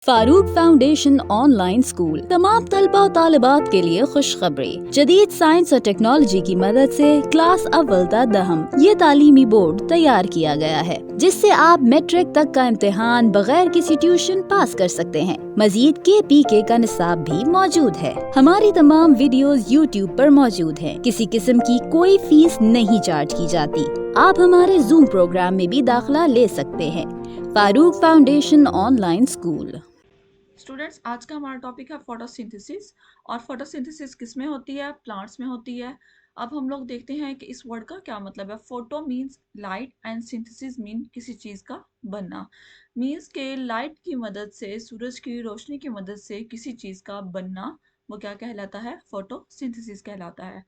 Farooq foundation online school तमाम तलबा और तालिबात के लिए खुशखबरी। जदीद साइंस और टेक्नोलॉजी की मदद से क्लास अव्वल ता दहम ये तालीमी बोर्ड तैयार किया गया है, जिससे आप मैट्रिक तक का इम्तिहान बगैर किसी ट्यूशन पास कर सकते हैं। मजीद KPK का निसाब भी मौजूद है। हमारी तमाम वीडियोस YouTube पर मौजूद हैं। किसी किस्म की कोई फीस नहीं चार्ज की जाती। आप हमारे जूम प्रोग्राम में भी दाखिला ले सकते हैं। Farooq foundation online school. Students, आज का हमारा टॉपिक है फोटोसिंथेसिस। और फोटोसिंथेसिस किस में होती है? प्लांट्स में होती है। अब हम लोग देखते हैं कि इस वर्ड का क्या मतलब है। Photo means light and synthesis mean किसी चीज का बनना। मींस के लाइट की मदद से, सूरज की रोशनी की मदद से किसी चीज का बनना, वो क्या कहलाता है? फोटोसिंथेसिस कहलाता है।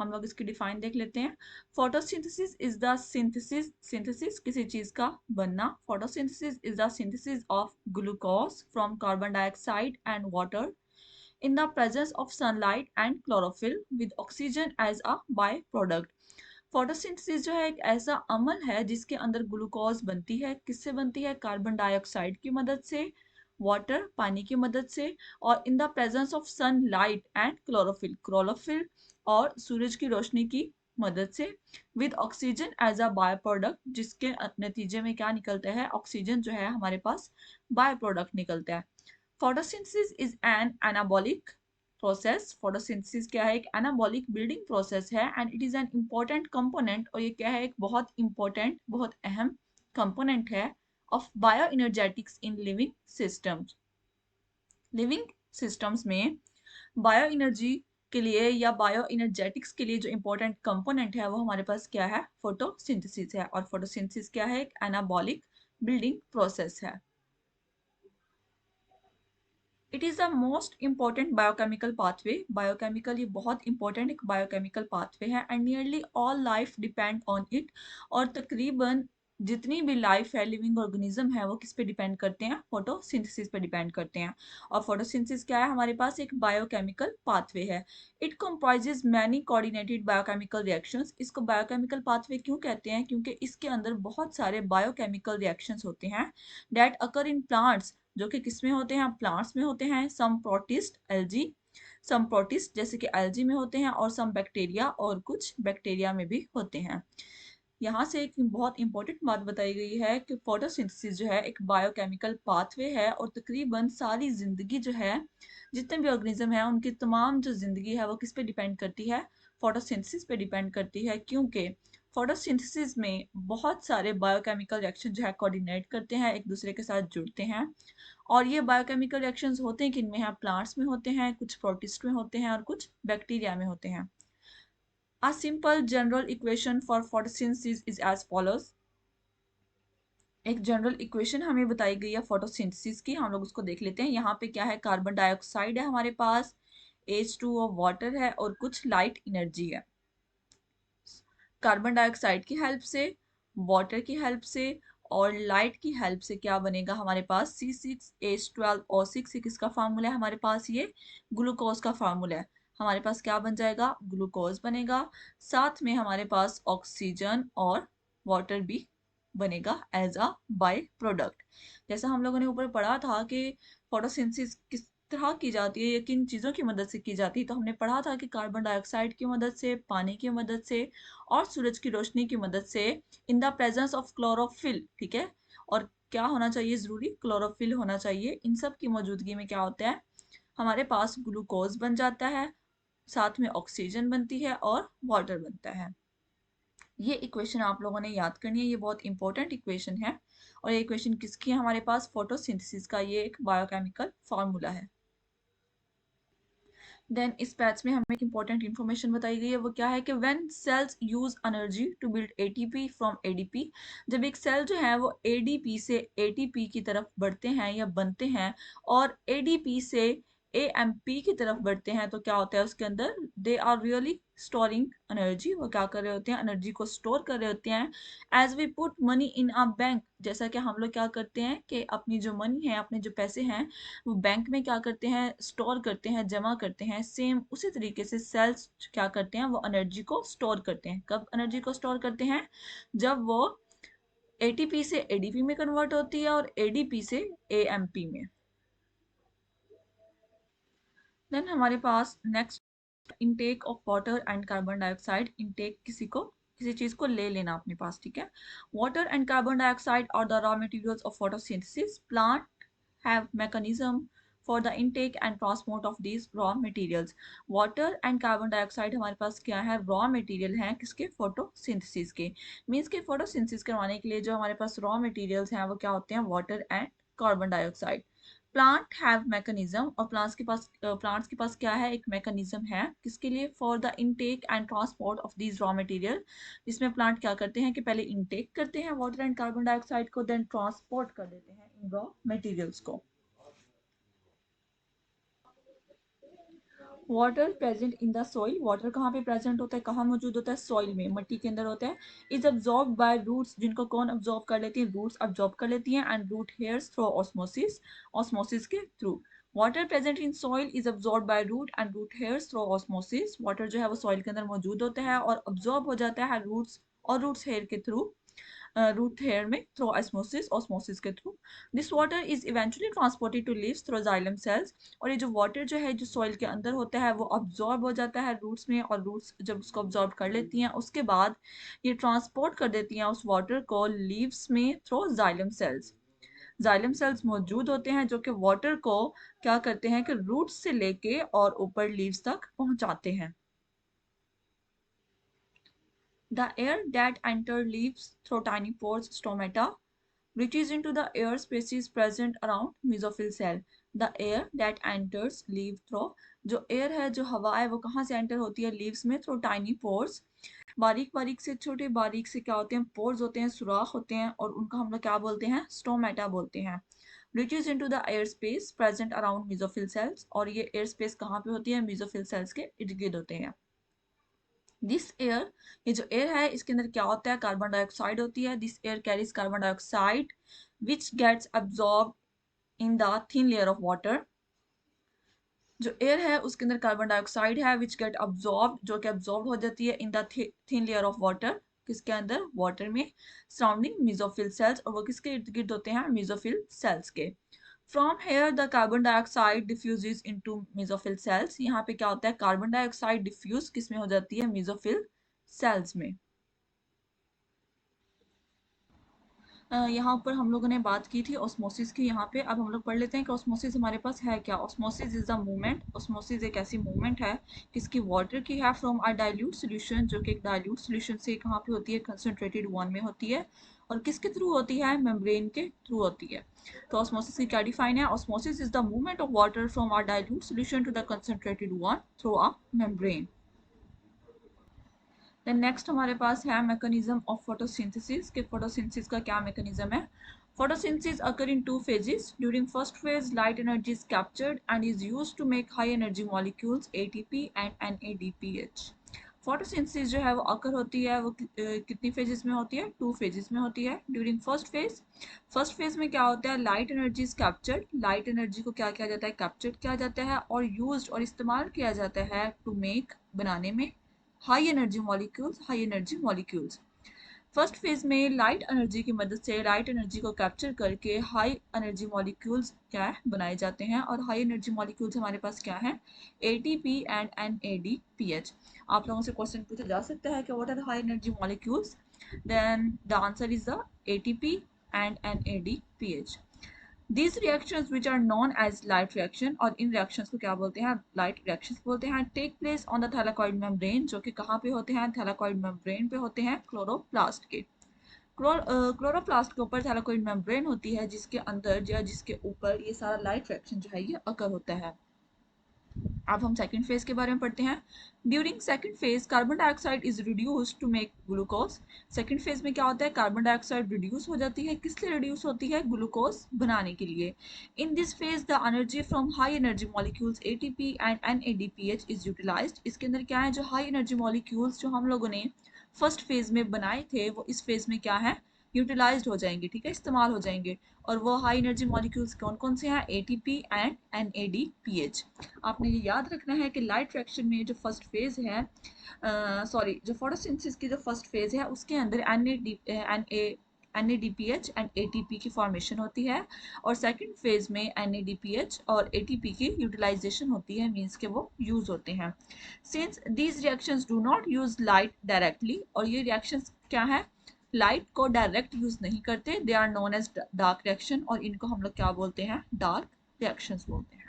हम लोग इसकी डिफाइन देख लेते हैं। फोटोसिंथेसिस इज द सिंथेसिस किसी चीज का बनना। Photosynthesis is the synthesis of glucose from carbon dioxide and water in the presence of sunlight and chlorophyll with oxygen as a byproduct. Photosynthesis जो है एक ऐसा अमल है जिसके अंदर ग्लूकोज बनती है। किससे बनती है? कार्बन डाइऑक्साइड की मदद से, वाटर पानी की मदद से, और in the presence of sunlight and chlorophyll और सूरज की रोशनी की मदद से, with oxygen as a by product, जिसके नतीजे में क्या निकलता है? ऑक्सीजन जो है हमारे पास बाय प्रोडक्ट निकलता है। Photosynthesis is an anabolic process. Photosynthesis क्या है? एक एनाबॉलिक बिल्डिंग प्रोसेस है and it is an important component. और ये क्या है? एक बहुत इंपॉर्टेंट, बहुत अहम कंपोनेंट है of bioenergetics in living systems. Living systems में बायो एनर्जी के लिए या बायो इनर्जेटिक्स के लिए जो इंपॉर्टेंट कंपोनेंट है वो हमारे पास क्या है? फोटोसिंथेसिस है। और फोटोसिंथेसिस क्या है? एक एनाबॉलिक बिल्डिंग प्रोसेस है। It is the most important biochemical pathway. Biochemical, ये बहुत इंपॉर्टेंट एक बायोकेमिकल पाथवे है and nearly all life depend on it. और तकरीबन जितनी भी लाइफ है, लिविंग ऑर्गेनिज्म है, वो किस पे डिपेंड करते हैं? फोटोसिंथेसिस पे डिपेंड करते हैं। और फोटोसिंथेसिस क्या है? हमारे पास एक बायोकेमिकल पाथवे है। It comprises many coordinated biochemical reactions. इसको बायोकेमिकल पाथवे क्यों कहते हैं? क्योंकि इसके अंदर बहुत सारे बायोकेमिकल रिएक्शंस होते हैं डेट अकर इन प्लांट्स, जो कि किस में होते हैं? प्लांट्स में होते हैं। सम प्रोटिस्ट एल्जी, सम प्रोटिस्ट जैसे कि एल्जी में होते हैं, और सम बैक्टीरिया, और कुछ बैक्टीरिया में भी होते हैं। यहाँ से एक बहुत इंपॉर्टेंट बात बताई गई है कि फोटोसिंथेसिस जो है एक बायोकेमिकल पाथवे है, और तकरीबन सारी जिंदगी जो है, जितने भी ऑर्गेनिज्म है, उनकी तमाम जो जिंदगी है वो किस पे डिपेंड करती है? फोटोसिंथेसिस पे डिपेंड करती है। क्योंकि फोटोसिंथेसिस में बहुत सारे बायोकेमिकल रिएक्शन जो है कोऑर्डिनेट करते हैं, एक दूसरे के साथ जुड़ते हैं। और ये बायोकेमिकल रिएक्शंस होते हैं किन में? हैं? प्लांट्स में होते हैं, कुछ प्रोटिस्ट में होते हैं, और कुछ बैक्टीरिया में होते हैं। A simple general equation for photosynthesis is as follows. एक जनरल इक्वेशन हमें बताई गई है फोटोसिंथेसिस की, हम लोग उसको देख लेते हैं। यहाँ पे क्या है? कार्बन डाइऑक्साइड है हमारे पास, H2O वाटर है, और कुछ लाइट एनर्जी है। कार्बन डाइऑक्साइड की हेल्प से, वाटर की हेल्प से, और लाइट की हेल्प से क्या बनेगा हमारे पास? C6H12O6। किसका फार्मूला है हमारे पास? ये ग्लूकोज का फार्मूला है। हमारे पास क्या बन जाएगा? ग्लूकोज बनेगा। साथ में हमारे पास ऑक्सीजन और वाटर भी बनेगा एज अ बाय प्रोडक्ट। जैसा हम लोगों ने ऊपर पढ़ा था कि फोटोसिंथेसिस किस तरह की जाती है या किन चीज़ों की मदद से की जाती है, तो हमने पढ़ा था कि कार्बन डाइऑक्साइड की मदद से, पानी की मदद से, और सूरज की रोशनी की मदद से, इन द प्रेजेंस ऑफ क्लोरोफिल। ठीक है? और क्या होना चाहिए? जरूरी क्लोरोफिल होना चाहिए। इन सब की मौजूदगी में क्या होता है? हमारे पास ग्लूकोज बन जाता है, साथ में ऑक्सीजन बनती है, और वाटर बनता है। ये इक्वेशन आप लोगों ने याद करनी है, ये बहुत इंपॉर्टेंट इक्वेशन है। और ये इक्वेशन किसकी है हमारे पास? फोटोसिंथेसिस का ये एक बायोकेमिकल फॉर्मूला है। देन इस पैच में हमें एक इंपॉर्टेंट इन्फॉर्मेशन बताई गई है, वो क्या है कि when cells use energy to build ATP from ADP. जब एक सेल जो है वो एडीपी से एटीपी की तरफ बढ़ते हैं या बनते हैं, और एडीपी से एएमपी की तरफ बढ़ते हैं, तो क्या होता है उसके अंदर? They are really storing energy. वो क्या कर रहे होते हैं? एनर्जी को स्टोर कर रहे होते हैं। As we put money in a bank, जैसा कि हम लोग क्या करते हैं कि अपनी जो मनी है, अपने जो पैसे हैं, वो बैंक में क्या करते हैं? स्टोर करते हैं, जमा करते हैं। सेम उसी तरीके से सेल्स क्या करते हैं? वो एनर्जी को स्टोर करते हैं। कब एनर्जी को स्टोर करते हैं? जब वो एटीपी से एडीपी में कन्वर्ट होती है, और एडीपी से एएमपी में। देन हमारे पास next intake of water and carbon dioxide. Intake किसी चीज को ले लेना अपने पास, ठीक है। Water and carbon dioxide are the raw materials of photosynthesis. Plant have mechanism for the intake and transport of these raw materials. Water and carbon dioxide हमारे पास क्या है, रॉ मटेरियल हैं किसके, फोटोसिंथेसिस के। मीन्स के फोटोसिंथेसिस करवाने के लिए जो हमारे पास रॉ मटेरियल्स हैं वो क्या होते हैं, water and carbon dioxide. Plant have mechanism, और प्लांट्स के पास क्या है, एक मैकेनिज्म है किसके लिए, for the intake and transport of these raw material. जिसमें प्लांट क्या करते हैं कि पहले इनटेक करते हैं वाटर एंड कार्बन डाइऑक्साइड को, देन ट्रांसपोर्ट कर देते हैं इन रॉ मटेरियल्स को। Water present in the soil. Water कहाँ पे प्रेजेंट होता है, कहाँ मौजूद होता है, सॉइल में, मिट्टी के अंदर होता है। इज अब्जॉर्ब बाय रूट्स, जिनको कौन अब्जॉर्ब कर लेती है, रूट्स अब्जॉर्ब कर लेती हैं। And root hairs through osmosis, osmosis के through. Water present in soil is absorb by root and root hairs through osmosis. Water जो है वो सॉइल के अंदर मौजूद होता है और अब्जॉर्ब हो जाता है रूट्स और रूट्स हेयर के थ्रू, रूट हेयर में, थ्रू ऑस्मोसिस, ऑस्मोसिस के through. This water is eventually transported to leaves through xylem cells. और ये जो वाटर जो है जो सॉइल के अंदर होता है वो अब्जॉर्ब हो जाता है रूट्स में, और रूट्स जब उसको अब्जॉर्ब कर लेती हैं उसके बाद ये ट्रांसपोर्ट कर देती हैं उस वाटर को लीव्स में through xylem cells. Xylem cells मौजूद होते हैं जो कि वाटर को क्या करते हैं कि रूट्स से लेके और ऊपर लीव्स तक पहुंचाते हैं। The air that enter leaves through tiny pores, stomata, reaches into the air spaces present around mesophyll cell. The air that enters leaf through, जो air है जो हवा है वो कहाँ से enter होती है leaves में, through tiny pores, बारीक बारीक से, छोटे बारीक से क्या होते हैं, pores होते हैं, सुराख होते हैं, और उनका हम लोग क्या बोलते हैं, स्टोमेटा बोलते हैं। reaches into the air space present around mesophyll cells, और ये air space कहाँ पे होती है, mesophyll cells के इर्द गिर्द होते हैं। दिस एयर, ये जो एयर है इसके अंदर क्या होता है, कार्बन डाइऑक्साइड होती है। This air carries carbon dioxide which gets absorb in the thin layer of water. जो एयर है उसके अंदर कार्बन डाइऑक्साइड है विच गेट अब्सॉर्ब, जो कि अब्सॉर्ब हो जाती है इन the thin layer of water, किसके अंदर, वाटर में, सराउंडिंग मेसोफिल सेल्स, और वो किसके इर्द गिर्द होते हैं, मेसोफिल सेल्स के। From here the carbon dioxide diffuses into mesophyll cells. यहाँ पे क्या होता है, कार्बन डाइऑक्साइड डिफ्यूज किस में हो जाती है, मेसोफिल सेल्स में। यहाँ ऊपर हम लोगों ने बात की थी ऑस्मोसिस की, यहाँ पे अब हम लोग पढ़ लेते हैं कि ऑस्मोसिस हमारे पास है क्या। Osmosis is the movement, osmosis एक ऐसी मूवमेंट है किसकी, वाटर की है, फ्रॉम अ डाइल्यूट सोल्यूशन, जो कि एक डाइल्यूट सोल्यूशन से कहाँ पे होती है, कंसनट्रेटेड वन में होती है, और किसके थ्रू होती है, मेम्ब्रेन के थ्रू होती है। तो ऑस्मोसिस की क्या डिफाइन है, osmosis is the movement of water from a dilute solution to the concentrated one through a membrane. Then next हमारे पास है मैकेनिज्म ऑफ फोटोसिंथेसिस, कि फोटोसिंथेसिस का क्या मैकेनिज्म है। Photosynthesis occur in two phases. During first phase, light energy is captured and is used to make high energy molecules ATP and NADPH. Photosynthesis जो है वो अकर होती है, वो कितनी फेजेस में होती है, टू फेजेस में होती है। ड्यूरिंग फर्स्ट फेज में क्या होता है, light energy is captured, light energy को क्या किया जाता है, कैप्चर किया जाता है और यूज्ड और इस्तेमाल किया जाता है टू मेक, बनाने में, high energy molecules. First phase में लाइट एनर्जी की मदद से लाइट एनर्जी को कैप्चर करके हाई एनर्जी मॉलिक्यूल्स क्या है, बनाए जाते हैं। और हाई एनर्जी मॉलिक्यूल्स हमारे पास क्या है, एटीपी एंड एनएडीपीएच। आप लोगों से क्वेश्चन पूछा जा सकता है कि what are high energy molecules, then the answer is the ATP and NADPH. These reactions which are known as light reaction, और इन reactions को क्या बोलते हैं, light reactions बोलते हैं, take place on the thylakoid membrane, जो कि कहाँ पे होते हैं, thylakoid membrane पे होते हैं, क्लोरोप्लास्ट के। क्लोरोप्लास्ट के ऊपर thylakoid membrane होती है जिसके अंदर या जिसके ऊपर ये सारा light reaction जो है ये अकर होता है। अब हम सेकंड फेज के बारे में पढ़ते हैं। During second phase carbon dioxide is reduced to make glucose. Second phase में क्या होता है, कार्बन डाइऑक्साइड रिड्यूस हो जाती है, किस लिए रिड्यूस होती है, ग्लूकोज बनाने के लिए। In this phase the energy from high energy molecules ATP and NADPH is utilized. इसके अंदर क्या है, जो हाई एनर्जी मॉलिक्यूल्स जो हम लोगों ने फर्स्ट फेज में बनाए थे वो इस फेज में क्या है, यूटिलाइज्ड हो जाएंगे, ठीक है, इस्तेमाल हो जाएंगे। और वो हाई एनर्जी मॉलिक्यूल्स कौन कौन से हैं, एटीपी एंड एनएडीपीएच। आपने ये याद रखना है कि लाइट रिएक्शन में जो फर्स्ट फेज है, सॉरी जो फोटोसिंथेसिस की जो फर्स्ट फेज है उसके अंदर N A NADPH and ATP की फॉर्मेशन होती है, और सेकंड फेज में NADPH और ATP की यूटिलाइजेशन होती है, मींस के वो यूज होते हैं। Since these reactions do not use light directly, और ये रिएक्शंस क्या है, लाइट को डायरेक्ट यूज नहीं करते, they are known as dark reaction, और इनको हम लोग क्या बोलते हैं, डार्क रिएक्शंस बोलते हैं।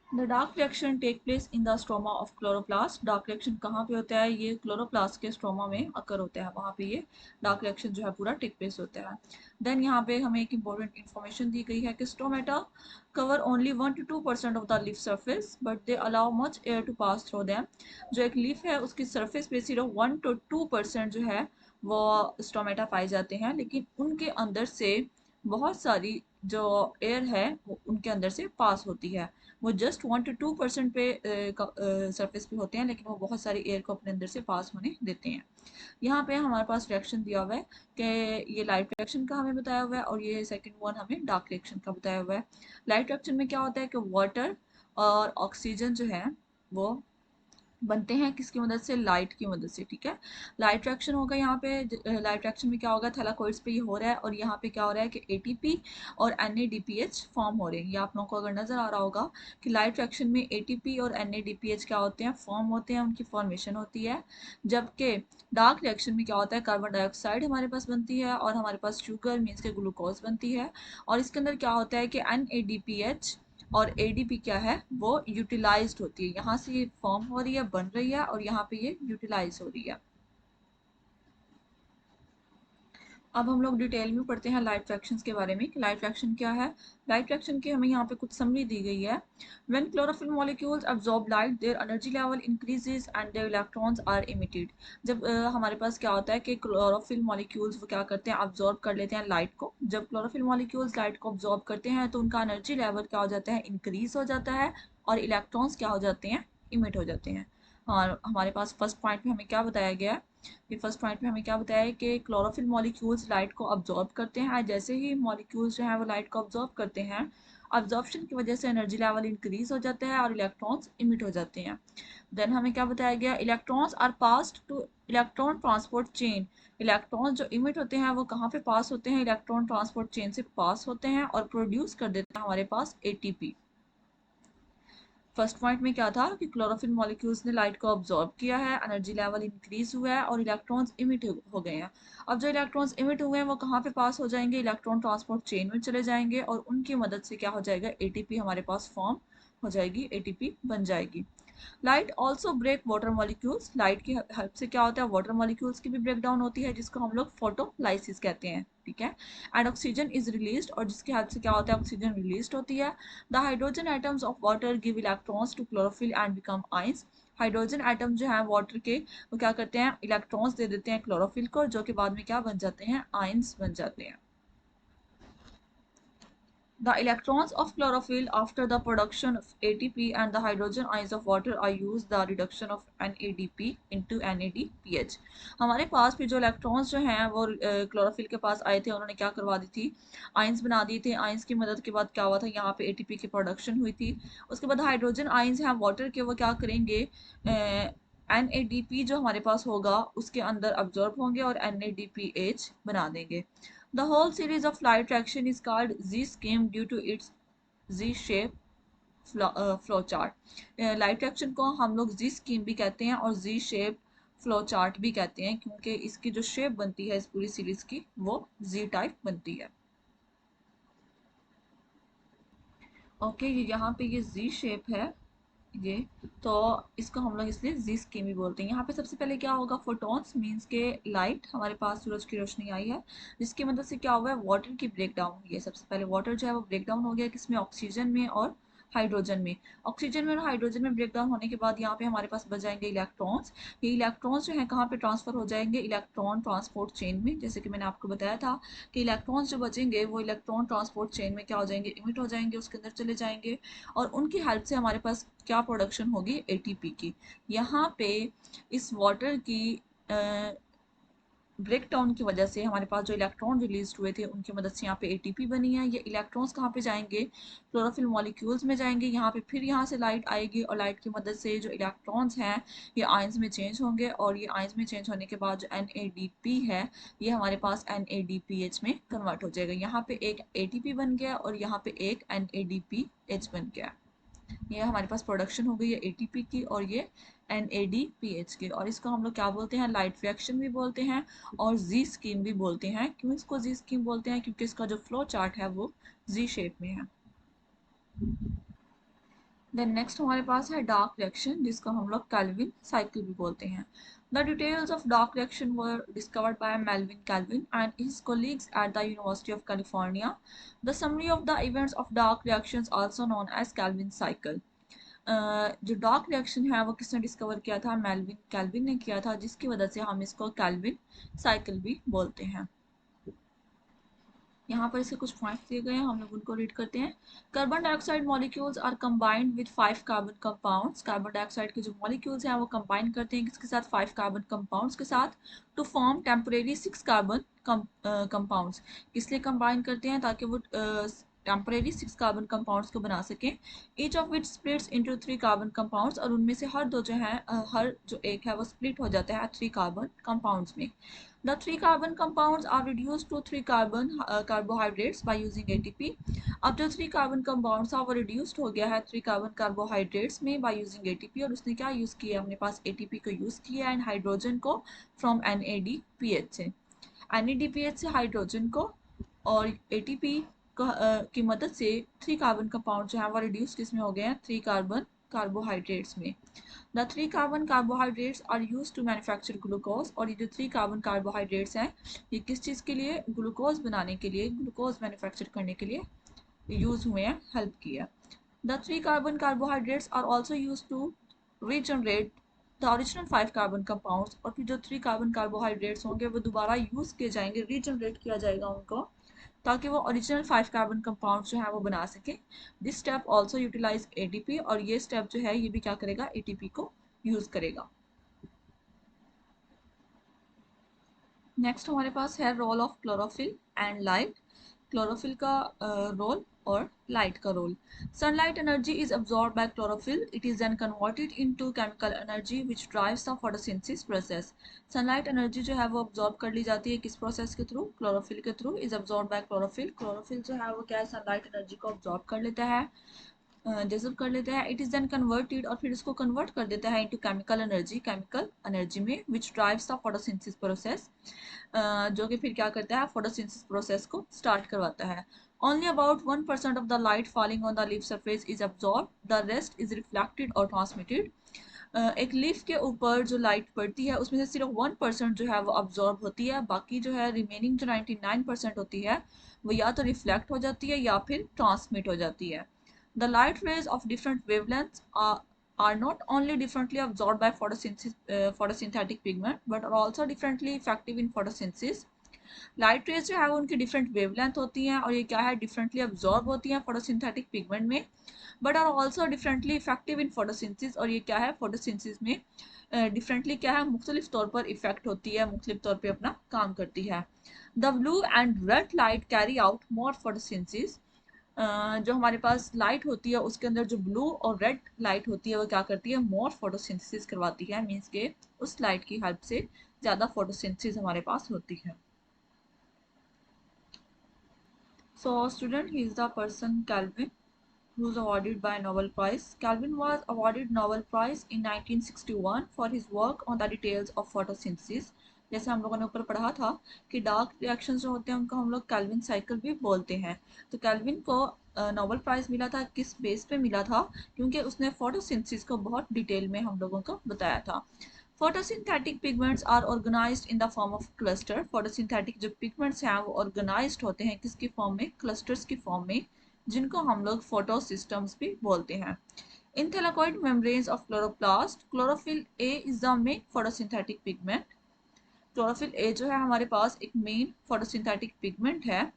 The dark reaction take place in the stroma of chloroplast. Dark reaction कहाँ पे होता है, ये क्लोरोप्लास्ट के स्ट्रोमा में अकर होता है, वहाँ पे ये डार्क रिएक्शन जो है पूरा टेक प्लेस होता है। देन यहाँ पे हमें एक इंपॉर्टेंट इन्फॉर्मेशन दी गई है कि stomata cover only 1 to 2% of the leaf surface but they allow much air to pass through them. जो एक लीफ है उसकी सर्फेस पे सिर्फ 1 to 2% जो है वो स्टोमेटा पाए जाते हैं, लेकिन उनके अंदर से बहुत सारी जो एयर है वो उनके अंदर से पास होती है। वो जस्ट 1 to 2% पे सरफेस पे होते हैं, लेकिन वो बहुत सारी एयर को अपने अंदर से पास होने देते हैं। यहाँ पे हमारे पास रिएक्शन दिया हुआ है कि ये लाइट रिएक्शन का हमें बताया हुआ है, और ये सेकंड वन हमें डार्क रिएक्शन का बताया हुआ है। लाइट रिएक्शन में क्या होता है कि वाटर और ऑक्सीजन जो है वो बनते हैं किसकी मदद से, लाइट की मदद से, ठीक है। लाइट रिएक्शन होगा यहाँ पे, लाइट रिएक्शन में क्या होगा, थैलाकोइड्स पे ये हो रहा है, और यहाँ पे क्या हो रहा है कि ATP और NADPH फॉर्म हो रहे हैं। ये आप लोगों को अगर नजर आ रहा होगा कि लाइट रिएक्शन में ATP और NADPH क्या होते हैं, फॉर्म होते हैं, उनकी फॉर्मेशन होती है। जबकि डार्क रिएक्शन में क्या होता है, कार्बन डाइऑक्साइड हमारे पास बनती है, और हमारे पास शुगर मीन्स के ग्लूकोज बनती है, और इसके अंदर क्या होता है कि NADPH और ADP क्या है, वो यूटिलाइज्ड होती है, यहाँ से ये फॉर्म हो रही है, बन रही है, और यहाँ पे ये यूटिलाइज हो रही है। अब हम लोग डिटेल में पढ़ते हैं लाइट फ्रैक्शंस के बारे में कि लाइट फ्रैक्शन क्या है। लाइट फ्रैक्शन की हमें यहाँ पे कुछ समरी दी गई है। When chlorophyll molecules absorb light their energy level increases and their electrons are emitted. जब हमारे पास क्या होता है कि क्लोरोफिल मॉलिक्यूल्स वो क्या करते हैं, अब्सॉर्ब कर लेते हैं लाइट को। जब क्लोरोफिल मॉलिक्यूल्स लाइट को अब्सॉर्ब करते हैं तो उनका एनर्जी लेवल क्या हो जाता है, इंक्रीज हो जाता है, और इलेक्ट्रॉन्स क्या हो जाते हैं, इमिट हो जाते हैं। और हमारे पास फर्स्ट पॉइंट में हमें क्या बताया गया है, ये फर्स्ट पॉइंट में हमें क्या बताया है कि क्लोरोफिल मॉलिक्यूल्स लाइट को अब्जॉर्ब करते हैं, जैसे ही मॉलिक्यूल्स जो हैं वो लाइट को अब्जॉर्ब करते हैं, अब्जॉर्प्शन की वजह से एनर्जी लेवल इंक्रीज हो जाता है और इलेक्ट्रॉन्स इमिट हो जाते हैं। देन हमें क्या बताया गया, electrons are passed to electron transport chain. Electron जो इमिट होते हैं वो कहाँ पे पास होते हैं, इलेक्ट्रॉन ट्रांसपोर्ट चेन से पास होते हैं, और प्रोड्यूस कर देते हैं हमारे पास ATP। फर्स्ट पॉइंट में क्या था कि क्लोरोफिल मॉलिक्यूल्स ने लाइट को ऑब्जॉर्ब किया है, एनर्जी लेवल इंक्रीज हुआ है, और इलेक्ट्रॉन्स इमिट हो गए हैं। अब जो इलेक्ट्रॉन्स इमिट हुए हैं वो कहाँ पे पास हो जाएंगे, इलेक्ट्रॉन ट्रांसपोर्ट चेन में चले जाएंगे, और उनकी मदद से क्या हो जाएगा, ATP हमारे पास फॉर्म हो जाएगी, ATP बन जाएगी। Light also break water molecules. Light की हेल्प से क्या होता है, वाटर मॉलिक्यूल्स की भी ब्रेक डाउन होती है, जिसको हम लोग फोटोलाइसिस कहते हैं, ठीक है। एंड ऑक्सीजन इज रिलीज्ड, और जिसकी हेल्प से क्या होता है, ऑक्सीजन रिलीज होती है। The hydrogen atoms of water give electrons to chlorophyll and become ions. Hydrogen atom जो है वाटर के, वो क्या करते हैं, इलेक्ट्रॉन्स दे देते हैं क्लोरोफिल को, जो कि बाद में क्या बन जाते हैं, आइंस बन जाते हैं। The electrons of chlorophyll after the production of ATP and the hydrogen ions of water are used the reduction of NADP into NADPH। हमारे पास भी जो इलेक्ट्रॉन्स जो हैं वो क्लोरोफिल के पास आए थे, उन्होंने क्या करवा दी थी, आइंस बना दिए थे। आइंस की मदद के बाद क्या हुआ था, यहाँ पे ATP की प्रोडक्शन हुई थी। उसके बाद हाइड्रोजन आइंस हैं वाटर के, वो क्या करेंगे, NADP जो हमारे पास होगा उसके अंदर अब्जॉर्ब होंगे और NADPH बना देंगे। The whole series of light reaction is called Z-scheme due to its Z-shape flow chart। Light reaction को हम लोग Z scheme भी कहते हैं और Z shape फ्लो चार्ट भी कहते हैं, क्योंकि इसकी जो शेप बनती है इस पूरी सीरीज की वो Z टाइप बनती है। ओके, ये यहाँ पे ये Z शेप है ये, तो इसको हम लोग इसलिए जी स्कीम भी बोलते हैं। यहाँ पे सबसे पहले क्या होगा, फोटॉन्स मींस के लाइट, हमारे पास सूरज की रोशनी आई है, जिसकी मदद से क्या हुआ है, वाटर की ब्रेक डाउन हुई है। सबसे पहले वाटर जो है वो ब्रेक डाउन हो गया, किसमें, ऑक्सीजन में और हाइड्रोजन में। ऑक्सीजन में और हाइड्रोजन में ब्रेक डाउन होने के बाद यहाँ पे हमारे पास बच जाएंगे इलेक्ट्रॉन्स। ये इलेक्ट्रॉन्स जो है कहाँ पे ट्रांसफर हो जाएंगे, इलेक्ट्रॉन ट्रांसपोर्ट चेन में। जैसे कि मैंने आपको बताया था कि इलेक्ट्रॉन्स जो बचेंगे वो इलेक्ट्रॉन ट्रांसपोर्ट चेन में क्या हो जाएंगे, इमिट हो जाएंगे, उसके अंदर चले जाएंगे, और उनकी हेल्प से हमारे पास क्या प्रोडक्शन होगी, ATP की। यहाँ पे इस वाटर की ब्रेक डाउन की वजह से हमारे पास जो इलेक्ट्रॉन रिलीज हुए थे उनकी मदद से यहाँ पे एटीपी बनी है। ये इलेक्ट्रॉन्स कहाँ पे जाएंगे, क्लोरोफिल मॉलिक्यूल्स में जाएंगे, यहाँ पे फिर यहाँ से लाइट आएगी और लाइट की मदद से जो इलेक्ट्रॉन्स हैं ये आयंस में चेंज होंगे और ये आयंस में चेंज होने के बाद जो NADP है ये हमारे पास NADPH में कन्वर्ट हो जाएगा। यहाँ पे एक ATP बन गया और यहाँ पे एक NADPH बन गया। ये हमारे पास प्रोडक्शन हो गई है एटीपी की और ये NADPH की, और इसको हम लोग क्या बोलते हैं, लाइट रिएक्शन भी बोलते हैं और जी स्कीम भी बोलते हैं। क्यों इसको जी स्कीम बोलते हैं, क्योंकि इसका जो फ्लो चार्ट है वो जी शेप में है। देन नेक्स्ट हमारे पास है डार्क रिएक्शन, जिसको हम लोग कैल्विन साइकिल भी बोलते हैं। The details of dark reaction were discovered by Melvin Calvin and his colleagues at the University of California. The summary of the events of dark reactions, also known as Calvin cycle. जो dark reaction है वो किसने discover किया था, Melvin kelvin ने किया था, जिसकी वजह से हम इसको कैल्विन साइकिल भी बोलते हैं। यहाँ पर इसके कुछ पॉइंट्स दिए गए हैं, हम लोग उनको रीड करते हैं। Carbon dioxide molecules are combined with 5 carbon compounds. Carbon dioxide के जो मॉलिक्यूल्स हैं वो कंबाइन करते हैं किसके साथ, 5 कार्बन कंपाउंड्स के साथ, to form temporary 6 carbon compounds. इसलिए कंबाइन करते हैं ताकि वो टेम्परेरी 6 कार्बन कंपाउंड्स को बना सकें। Each of which splits into 3 carbon compounds, और उनमें से हर दो जो है हर जो एक है वो स्प्लिट हो जाता है 3 कार्बन कंपाउंड्स में। The 3 carbon compounds are reduced to 3 carbon carbohydrates by using ATP. अब जो 3 कार्बन कंपाउंड्स था वो रिड्यूस्ड हो गया है 3 कार्बन कार्बोहाइड्रेट्स में बाय यूजिंग ATP, और उसने क्या यूज़ किया, अपने पास ATP को यूज़ किया एंड हाइड्रोजन को फ्रॉम NADPH से, NADPH से हाइड्रोजन को और ATP की मदद से 3 कार्बन कंपाउंड जो है वो रिड्यूस किसमें हो गए हैं, 3 कार्बन कार्बोहाइड्रेट्स में। The 3 carbon carbohydrates are used to manufacture glucose, और ये जो 3 कार्बन कार्बोहाइड्रेट्स हैं ये किस चीज़ के लिए, ग्लूकोज बनाने के लिए, ग्लूकोज मैन्युफैक्चर करने के लिए यूज हुए हैं, हेल्प किया। The 3 carbon carbohydrates are also used to regenerate the original 5 carbon compounds, और फिर जो 3 कार्बन कार्बोहाइड्रेट्स होंगे वो दोबारा यूज किए जाएंगे, रीजनरेट किया जाएगा उनको, ताकि वो ओरिजिनल 5 कार्बन कंपाउंड जो है वो बना सके। This step also utilize ATP, और ये स्टेप जो है ये भी क्या करेगा, एटीपी को यूज करेगा। नेक्स्ट हमारे पास है role of chlorophyll and light. Chlorophyll का रोल और लाइट का role. Sunlight energy is absorb by chlorophyll, it is then converted into chemical energy which drives the photosynthesis process. Sunlight energy जो है वो अब्सॉर्ब कर ली जाती है किस प्रोसेस के थ्रू, क्लोरोफिल के through, is absorb by chlorophyll. Chlorophyll जो है वो क्या है, सनलाइट एनर्जी को अब्सॉर्ब कर लेता है, जज़ब कर लेता है। इट इज़ देन कन्वर्टेड, और फिर इसको कन्वर्ट कर देता है into chemical energy, chemical energy में, विच ड्राइव्स द फोटोसिंथेसिस प्रोसेस, जो कि फिर क्या करता है, फोटोसिंथेसिस प्रोसेस को स्टार्ट करवाता है। Only about 1% of the light falling on the leaf surface is absorbed, the rest is reflected or transmitted. एक लीफ के ऊपर जो लाइट पड़ती है उसमें से सिर्फ 1% जो है वो अब्जॉर्ब होती है, बाकी जो है रिमेनिंग जो 99% होती है वो या तो रिफ्लेक्ट हो जाती है या फिर ट्रांसमिट हो जाती है। The light rays of different wavelengths are not only differently absorbed by photosynthetic pigment but are also differently effective in photosynthesis. Light rays जो है वो उनकी डिफरेंट वेवलेंथ होती हैं और ये क्या है, डिफरेंटली अब्जॉर्ब होती हैं फोटोसिंथेटिक पिगमेंट में, but are also differently effective in photosynthesis, और ये क्या है, फोटोसिंथेसिस में डिफरेंटली क्या है, मुख्तलिफ तौर पर इफेक्ट होती है, मुख्तलिफ तौर पर अपना काम करती है। The blue and red light carry out more photosynthesis. जो हमारे पास लाइट होती है उसके अंदर जो ब्लू और रेड लाइट होती है वो क्या करती है, मोर फोटोसिंथेसिस करवाती है, मींस के उस लाइट की हेल्प से ज़्यादा फोटोसिंथेसिस हमारे पास होती है। So student, he is the person Calvin, who was awarded by Nobel Prize. Calvin was awarded Nobel Prize in 1961 for his work on the details of photosynthesis. जैसे हम लोगों ने ऊपर पढ़ा था कि डार्क रिएक्शंस जो होते हैं उनको हम लोग कैल्विन साइकिल भी बोलते हैं। तो कैल्विन को नोबेल प्राइज मिला था, किस बेस पे मिला था, क्योंकि उसने फोटोसिंथेसिस को बहुत डिटेल में हम लोगों को बताया था। Photosynthetic pigments are organized in the form of cluster. Photosynthetic जो पिगमेंट्स हैं वो ऑर्गेनाइज्ड होते हैं किसकी फॉर्म में, क्लस्टर्स की फॉर्म में, जिनको हम लोग फोटो सिस्टम्स भी बोलते हैं। In thylakoid membranes of chloroplast, chlorophyll a is the main photosynthetic pigment. Chlorophyll a जो है हमारे पास एक मेन फोटोसिंथेटिक पिगमेंट है।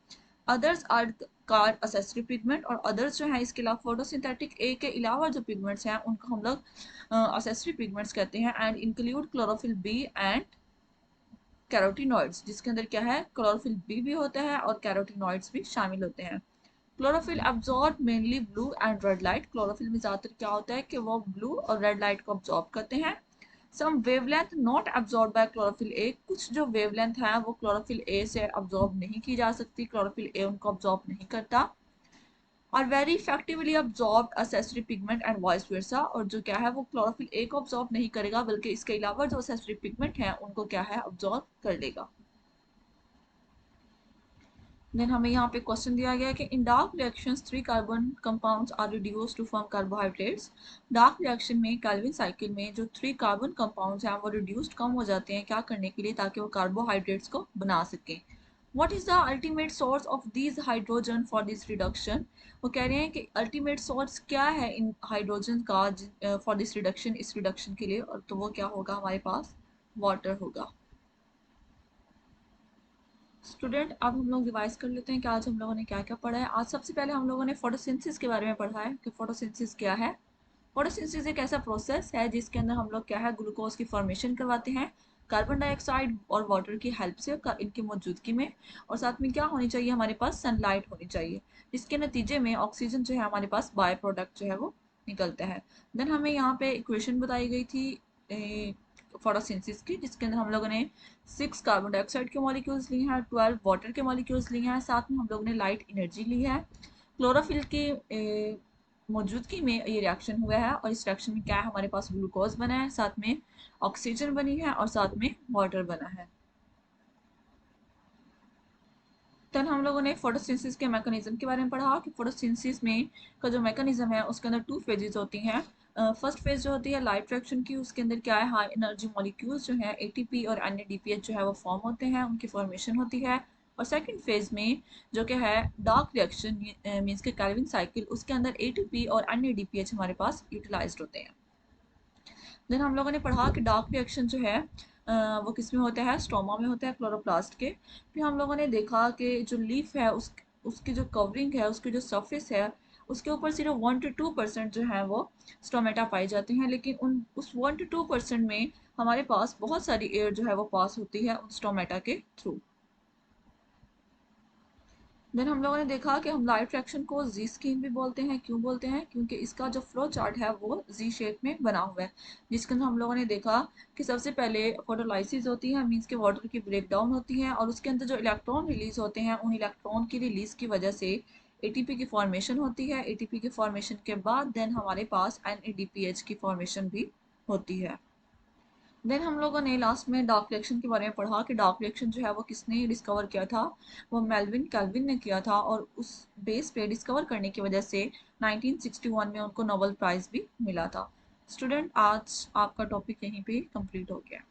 Others are car accessory pigment, और अदर्स जो है इसके अलावा फोटोसिंथेटिक ए के अलावा जो पिगमेंट्स हैं उनको हम लोग असेसरी पिगमेंट्स कहते हैं, and include chlorophyll b and carotenoids, जिसके अंदर क्या है, क्लोरोफिल बी भी होता है और कैरोटीनॉइड्स भी शामिल होते हैं। Chlorophyll absorb mainly blue and red light. Chlorophyll में ज्यादातर क्या होता है कि वो ब्लू और रेड लाइट को अब्जॉर्ब करते हैं। Some wavelength not absorb by chlorophyll a. कुछ जो वेवलेंथ है वो क्लोरोफिल ए से अब्जॉर्ब नहीं की जा सकती, क्लोरोफिल ए उनको अब्जॉर्ब नहीं करता। और very effectively absorb accessory pigment and vice versa. और जो क्या है वो क्लोरोफिल ए को अब्जॉर्ब नहीं करेगा, बल्कि इसके अलावा जो असेसरी पिगमेंट है उनको क्या है, अब्जॉर्ब कर लेगा। देन हमें यहाँ पे क्वेश्चन दिया गया है कि in dark reactions 3 carbon compounds are reduced to form carbohydrates. Dark reaction में कैल्विन साइकिल में जो 3 कार्बन कंपाउंड्स हैं वो रिड्यूस्ड कम हो जाते हैं, क्या करने के लिए, ताकि वो कार्बोहाइड्रेट्स को बना सकें। What is the ultimate source of these hydrogen for this reduction? वो कह रहे हैं कि अल्टीमेट सोर्स क्या है इन हाइड्रोजन का फॉर दिस रिडक्शन, इस रिडक्शन के लिए, और तो वो क्या होगा, हमारे पास वाटर होगा। स्टूडेंट अब हम लोग रिवाइज कर लेते हैं कि आज हम लोगों ने क्या क्या पढ़ा है। आज सबसे पहले हम लोगों ने फोटोसिंथेसिस के बारे में पढ़ा है कि फोटोसिंथेसिस क्या है। फोटोसिंथेसिस एक ऐसा प्रोसेस है जिसके अंदर हम लोग क्या है, ग्लूकोज की फॉर्मेशन करवाते हैं कार्बन डाइऑक्साइड और वाटर की हेल्प से, इनकी मौजूदगी में। और साथ में क्या होनी चाहिए, हमारे पास सनलाइट होनी चाहिए, जिसके नतीजे में ऑक्सीजन जो है हमारे पास बाय प्रोडक्ट जो है वो निकलता है। देन हमें यहाँ पे इक्वेशन बताई गई थी फोटोसिंथेसिस की, जिसके अंदर हम लोगों ने 6 कार्बन डाइऑक्साइड के मॉलिक्यूल्स लिए हैं, 12 वाटर के मॉलिक्यूल्स लिए हैं, साथ में हम लोगों ने लाइट एनर्जी ली है। क्लोरोफिल की मौजूदगी में ये रिएक्शन हुआ है, और इस रिएक्शन में क्या है, हमारे पास ग्लूकोज बना है, साथ में ऑक्सीजन बनी है और साथ में वाटर बना है। देन हम लोगों ने फोटोसिंथेसिस के मैकेनिज्म के बारे में पढ़ा कि फोटोसिंथेसिस में का जो मैकेनिज्म है उसके अंदर 2 फेजेस होती हैं। फर्स्ट फेज जो होती है लाइट रिएक्शन की, उसके अंदर क्या है, हाई एनर्जी मॉलिक्यूल्स जो है एटीपी और एनएडीपीएच जो है वो फॉर्म होते हैं, उनकी फॉर्मेशन होती है। और सेकंड फेज में जो कि है डार्क रिएक्शन मींस के कैल्विन साइकिल, उसके अंदर एटीपी और एनएडीपीएच हमारे पास यूटिलाइज्ड होते हैं। देन हम लोगों ने पढ़ा कि डार्क रिएक्शन जो है वो किस में होता है, स्ट्रोमा में होता है, क्लोरोप्लास्ट के। फिर हम लोगों ने देखा कि जो लीफ है उसकी जो कवरिंग है, उसकी जो सरफेस है, उसके ऊपर सिर्फ 1 to 2% जो है वो स्टोमेटा पाए जाते हैं, लेकिन उन उस 1 to 2% में हमारे पास बहुत सारी एयर जो है वो पास होती है उन स्टोमेटा के थ्रू। देन हम लोगों ने देखा कि हम लाइट रिएक्शन को जी स्कीम भी बोलते हैं। क्यों बोलते हैं, क्योंकि इसका जो फ्लो चार्ट है वो जी शेप में बना हुआ है, जिसके अंदर हम लोगों ने देखा कि सबसे पहले फोटोलाइसिस होती है, मींस के वाटर की ब्रेक डाउन होती है, और उसके अंदर जो इलेक्ट्रॉन रिलीज होते हैं उन इलेक्ट्रॉन की रिलीज की वजह से एटीपी की फॉर्मेशन होती है। एटीपी की फॉर्मेशन के बाद देन हमारे पास एनएडीपीएच की फॉर्मेशन भी होती है। देन हम लोगों ने लास्ट में डार्क रिएक्शन के बारे में पढ़ा कि डार्क रिएक्शन जो है वो किसने डिस्कवर किया था, वो मेल्विन कैल्विन ने किया था, और उस बेस पे डिस्कवर करने की वजह से 1961 में उनको नोबेल प्राइज भी मिला था। स्टूडेंट आज आपका टॉपिक यहीं पे कंप्लीट हो गया।